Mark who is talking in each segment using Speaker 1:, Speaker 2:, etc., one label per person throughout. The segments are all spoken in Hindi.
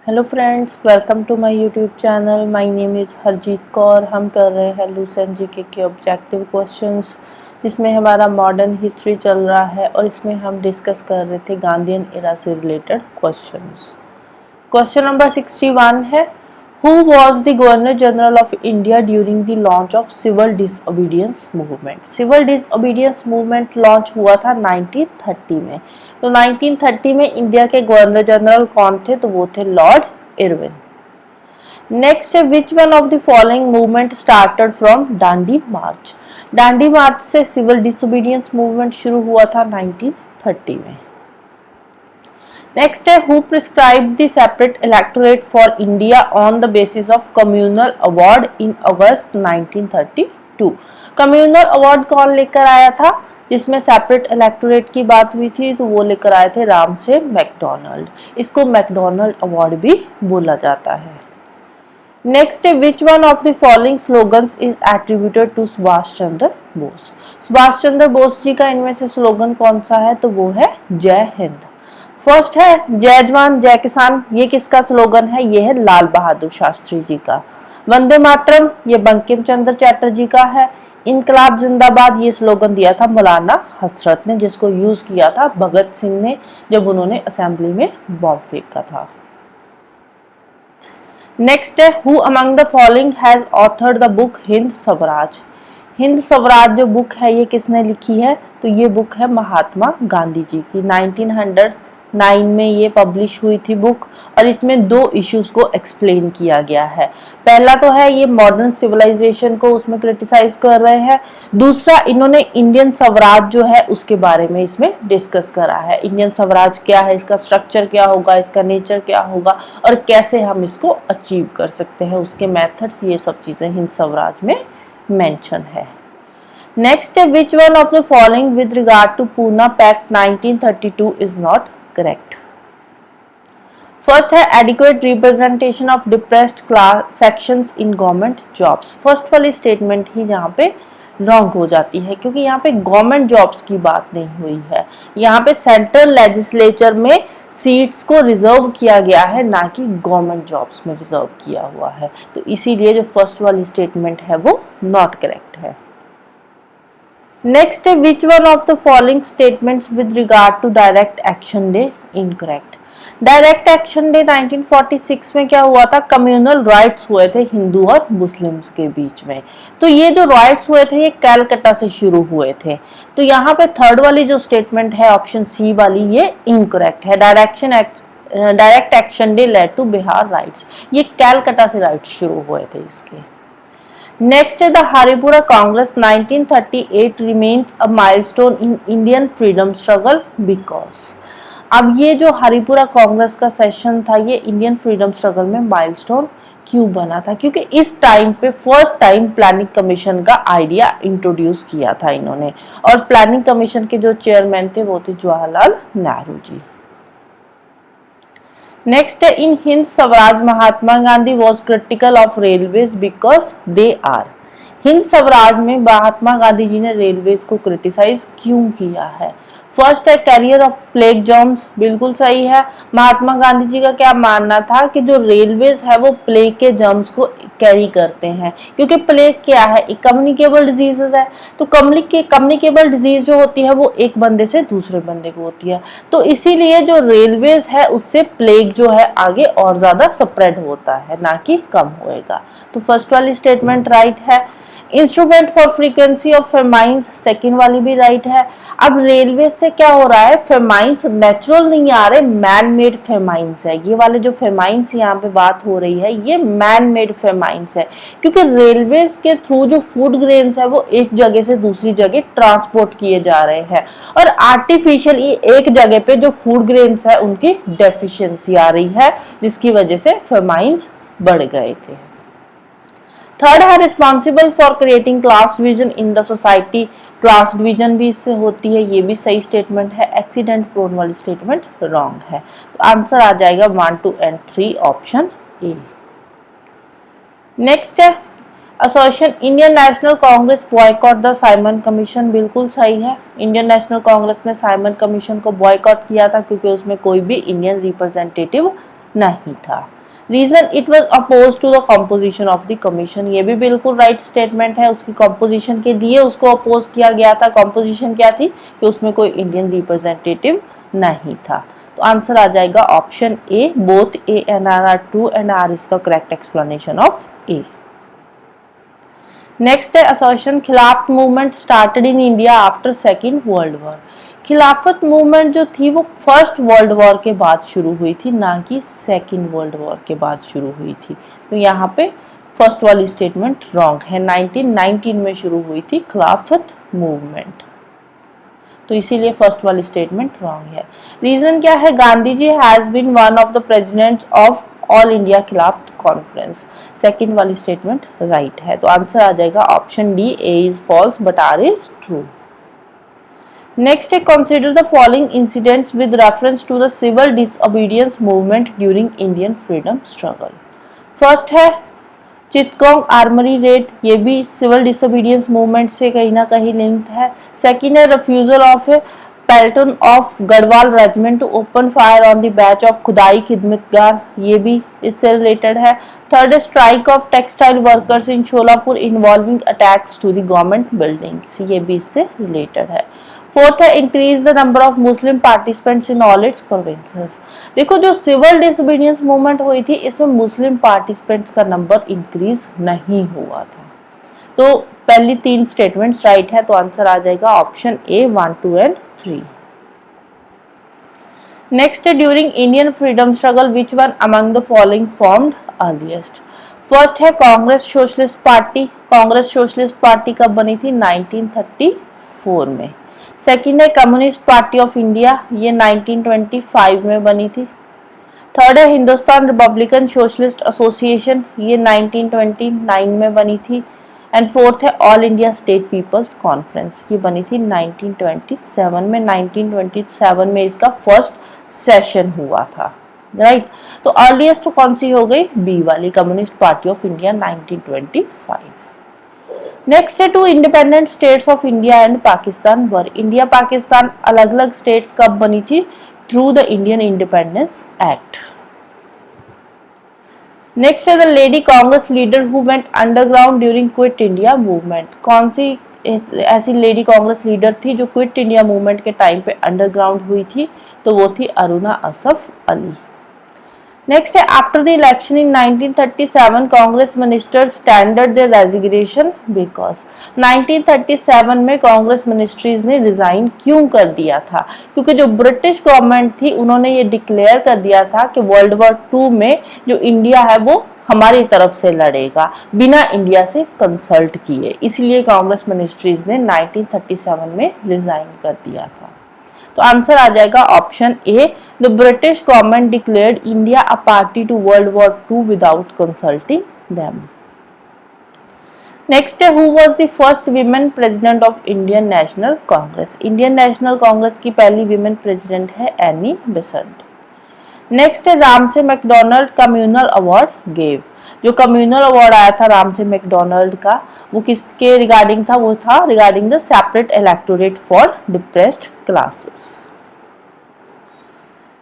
Speaker 1: Hello friends, welcome to my YouTube channel. My name is Harjeet Kaur. हम कर रहे हैं लूसेंट जीके के ऑब्जेक्टिव क्वेश्चंस, जिसमें हमारा मॉडर्न हिस्ट्री चल रहा है और इसमें हम डिस्कस कर रहे थे गांधीयन एरा से रिलेटेड क्वेश्चंस। क्वेश्चन नंबर 61 है, who was the governor general of India during the launch of civil disobedience movement. Civil disobedience movement launch हुआ था 1930 में। तो 1930 में इंडिया के गवर्नर जनरल कौन थे? तो वो थे लॉर्ड इरविन। नेक्स्ट है, which one of the following movement started from Dandi march. Dandi march से सिविल डिसओबीडियंस मूवमेंट शुरू हुआ था 1930 में। नेक्स्ट है, who prescribed the separate electorate for India on the basis of communal award in August 1932। Communal award कौन लेकर आया था जिसमें सेपरेट इलेक्टोरेट की बात हुई थी? तो वो लेकर आए थे रामसे मैकडोनाल्ड। इसको मैकडोनाल्ड अवार्ड भी बोला जाता है। नेक्स्ट है, which one of the following slogans is attributed to Subhash Chandra Bose. Subhash Chandra Bose ji का इनमें से स्लोगन कौन सा है? तो वो है जय हिंद। फर्स्ट है जय जवान जय किसान, ये किसका स्लोगन है? ये है लाल बहादुर शास्त्री जी का। वंदे मातरम, ये बंकिम चंद्र चटर्जी का है। इनकलाब जिंदाबाद, ये स्लोगन दिया था मौलाना हसरत ने, जिसको यूज किया था भगत सिंह ने जब उन्होंने असेंबली में बॉम्ब फेंका था। नेक्स्ट है, who among the following has authored the book Hind Swaraj. Hind Swaraj जो बुक है ये किसने लिखी है? तो ये बुक है महात्मा गांधी जी की। 1909 में ये पब्लिश हुई थी बुक और इसमें दो इश्यूज को एक्सप्लेन किया गया है। पहला तो है ये मॉडर्न सिविलाइजेशन को उसमें क्रिटिसाइज कर रहे हैं। दूसरा, इन्होंने इंडियन स्वराज जो है उसके बारे में इसमें डिस्कस करा है। इंडियन स्वराज क्या है, इसका स्ट्रक्चर क्या होगा, इसका नेचर क्या होगा और कैसे हम इसको अचीव कर सकते हैं, उसके मेथड्स, ये सब चीजें हिंद स्वराज में मेंशन है। नेक्स्ट है, which one of the following with regard to Poona pact 1932 is not correct. First है adequate representation of depressed class sections in government jobs. First वाली स्टेटमेंट ही यहाँ पे रॉन्ग हो जाती है क्योंकि यहाँ पे गवर्नमेंट जॉब्स की बात नहीं हुई है। यहाँ पे सेंट्रल लेजिस्लेचर में सीट्स को रिजर्व किया गया है, ना कि गवर्नमेंट जॉब्स में रिजर्व किया हुआ है। तो इसीलिए जो फर्स्ट वाली स्टेटमेंट है वो नॉट करेक्ट है। नेक्स्ट है, which one of the following statements with regard to direct action day incorrect. Direct action day 1946 में क्या हुआ था? कम्युनल राइट्स हुए थे हिंदू और मुस्लिम्स के बीच में। तो ये जो राइट्स हुए थे ये कैलकटा से शुरू हुए थे। तो यहाँ पे थर्ड वाली जो स्टेटमेंट है ऑप्शन सी वाली, ये इनकरेक्ट है। Direct action day led to Bihar riots, ये कैलकटा से राइट्स शुरू हुए थे इसके। नेक्स्ट है the Haripura Congress 1938 remains a milestone in Indian freedom struggle because. अब ये जो हरिपुरा कांग्रेस का सेशन था ये इंडियन फ्रीडम स्ट्रगल में माइलस्टोन क्यों बना था? क्योंकि इस टाइम पे फर्स्ट टाइम प्लानिंग कमीशन का आइडिया इंट्रोड्यूस किया था इन्होंने और प्लानिंग कमीशन के जो चेयरमैन थे वो थे जवाहरलाल नेहरू जी। नेक्स्ट है, in Hind Swaraj Mahatma Gandhi was critical of railways because they are. Hind Swaraj में महात्मा गांधी जी ने रेलवेज को क्रिटिसाइज क्यों किया है? फर्स्ट है कैरियर ऑफ प्लेग जॉम्स, बिल्कुल सही है। महात्मा गांधी जी का क्या मानना था कि जो रेलवेज है वो प्लेग के जर्म्स को कैरी करते हैं, क्योंकि प्लेग क्या है, एक कम्युनिकेबल डिजीजेस है। तो कम्युनिकेबल डिजीज जो होती है वो एक बंदे से दूसरे बंदे को होती है। तो इसीलिए जो रेलवेज है उससे प्लेग जो है आगे और ज्यादा स्प्रेड होता है, ना कि कम होएगा। तो फर्स्ट वाली स्टेटमेंट राइट है। Instrument for frequency of famines, second वाली भी राइट है। अब रेलवे से क्या हो रहा है, फेमाइंस नेचुरल नहीं आ रहे, मैन मेड फेमाइंस है। ये वाले जो फेमाइंस यहाँ पे बात हो रही है ये मैन मेड फेमाइंस है, क्योंकि रेलवेज के थ्रू जो फूड ग्रेन्स है वो एक जगह से दूसरी जगह ट्रांसपोर्ट किए जा रहे हैं और आर्टिफिशियली एक जगह पे जो फूड ग्रेन्स है उनकी डेफिशिएंसी आ रही है, जिसकी वजह से फेमाइंस बढ़ गए थे। थर्ड है responsible for creating class division in the society. Class division भी इससे होती है, ये भी सही स्टेटमेंट है। एक्सीडेंट प्रोन वाली स्टेटमेंट रॉन्ग है। तो आंसर आ जाएगा 1, 2 and 3 ऑप्शन ए। नेक्स्ट है association Indian national Congress boycott the Simon commission, बिल्कुल सही है। इंडियन नेशनल कांग्रेस ने साइमन कमीशन को बॉयकॉट किया था क्योंकि उसमें कोई भी इंडियन रिप्रेजेंटेटिव नहीं था। Reason it was oppose to the composition of the commission, ये भी बिल्कुल राइट स्टेटमेंट है। उसकी कॉम्पोजिशन के लिए उसको अपोज किया गया था। कॉम्पोजिशन क्या थी कि उसमें कोई इंडियन रिप्रेजेंटेटिव नहीं था। तो आंसर आ जाएगा option A, both A and R are true and R is the correct explanation of A. Next है assertion, Khilafat movement started in India after second world war. Khilafat movement जो थी वो फर्स्ट वर्ल्ड वॉर के बाद शुरू हुई थी, ना कि सेकेंड वर्ल्ड वॉर के बाद शुरू हुई थी। तो यहाँ पे फर्स्ट वाली स्टेटमेंट रॉन्ग है। 1919 में शुरू हुई थी खिलाफत मूवमेंट, तो इसीलिए फर्स्ट वाली स्टेटमेंट रॉन्ग है। रीजन क्या है, Gandhi ji has been one of the presidents of all India Khilafat conference. Second वाली स्टेटमेंट राइट है। तो आंसर आ जाएगा option D, A is false but R is true. Next है consider the following incidents with reference to the civil disobedience movement during Indian freedom struggle. First है चितगोंग आर्मरी रेड, ये भी सिविल डिसोबीडियंस मूवमेंट से कहीं ना कहीं लिंक्ड है। सेकेंड है refusal of a platoon of Garhwal regiment to open fire on the batch of Khudai Khidmatgar, ये भी इससे रिलेटेड है। थर्ड है strike of textile workers in Sholapur involving attacks to the government buildings, ये भी इससे रिलेटेड है। फोर्थ है increase the number of Muslim participants in all its provinces. देखो जो सिविल डिसोबीडियंस मूवमेंट हुई थी इसमें मुस्लिम पार्टिसिपेंट्स का नंबर इंक्रीज नहीं हुआ था। तो पहली तीन स्टेटमेंट्स राइट है, तो आंसर आ जाएगा ऑप्शन ए 1, 2 एंड 3। नेक्स्ट है during Indian freedom struggle which one among the following formed earliest. First है Congress socialist party. Congress socialist party कब बनी थी, 1934 में। सेकेंड है कम्युनिस्ट पार्टी ऑफ इंडिया, ये 1925 में बनी थी। थर्ड है हिंदुस्तान रिपब्लिकन सोशलिस्ट एसोसिएशन, ये 1929 में बनी थी। एंड फोर्थ है all India state people's conference, ये बनी थी 1927 में। 1927 में इसका फर्स्ट सेशन हुआ था, राइट। तो अर्लीस्ट कौन सी हो गई, बी वाली, communist party of India 1925। Next है two independent states of India and Pakistan were. India Pakistan अलग अलग स्टेट्स कब बनी थी, through the Indian independence act. Next है the lady Congress leader who went underground during quit India movement. कौन सी ऐसी लेडी कांग्रेस लीडर थी जो क्विट इंडिया मूवमेंट के टाइम पे अंडरग्राउंड हुई थी, तो वो थी अरुणा असफ अली। नेक्स्ट है after the election in 1937 Congress ministers standard their resignation because. 1937 में कांग्रेस मिनिस्ट्रीज ने रिजाइन क्यों कर दिया था, क्योंकि जो ब्रिटिश गवर्नमेंट थी उन्होंने ये डिक्लेयर कर दिया था कि वर्ल्ड वॉर 2 में जो इंडिया है वो हमारी तरफ से लड़ेगा बिना इंडिया से कंसल्ट किए, इसलिए कांग्रेस मिनिस्ट्रीज ने 1937 में रिजाइन कर दिया था। तो आंसर आ जाएगा option A, the British government declared India a party to world war 2 without consulting them. Next है who was the first women president of Indian national Congress. Indian national Congress की पहली वीमेन प्रेसिडेंट है एनी बेसेंट। नेक्स्ट है Ramsay MacDonald communal award gave. जो कम्युनल अवार्ड आया था रामसे मैकडोनाल्ड का, वो किसके रिगार्डिंग था, वो था regarding the separate electorate for depressed classes.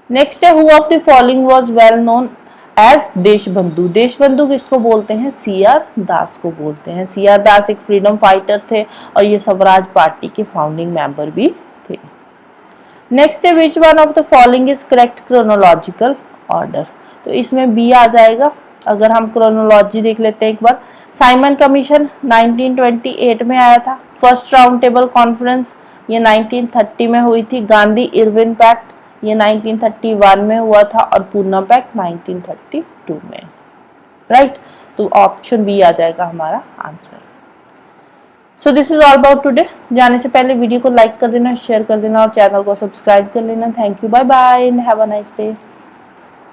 Speaker 1: Next है who of the following was well known as Deshbandhu. Deshbandhu किसको बोलते हैं, सीआर दास को बोलते हैं। सीआर दास एक फ्रीडम फाइटर थे और ये स्वराज पार्टी के फाउंडिंग मेंबर भी थे। नेक्स्ट है which one of the following is correct chronological order. तो इसमें बी आ जाएगा। अगर हम क्रोनोलॉजी देख लेते हैं एक बार, साइमन कमीशन 1928 में आया था। फर्स्ट राउंड टेबल कॉन्फ्रेंस ये 1930 में हुई थी। गांधी इरविन पैक्ट ये 1931 में हुआ था और पूना पैक्ट 1932 में, राइट। तो ऑप्शन बी आ जाएगा हमारा answer. So this is all about today. जाने से पहले वीडियो को लाइक कर देना, शेयर कर देना और चैनल को सब्सक्राइब कर लेना। Thank you, bye bye and have a nice day.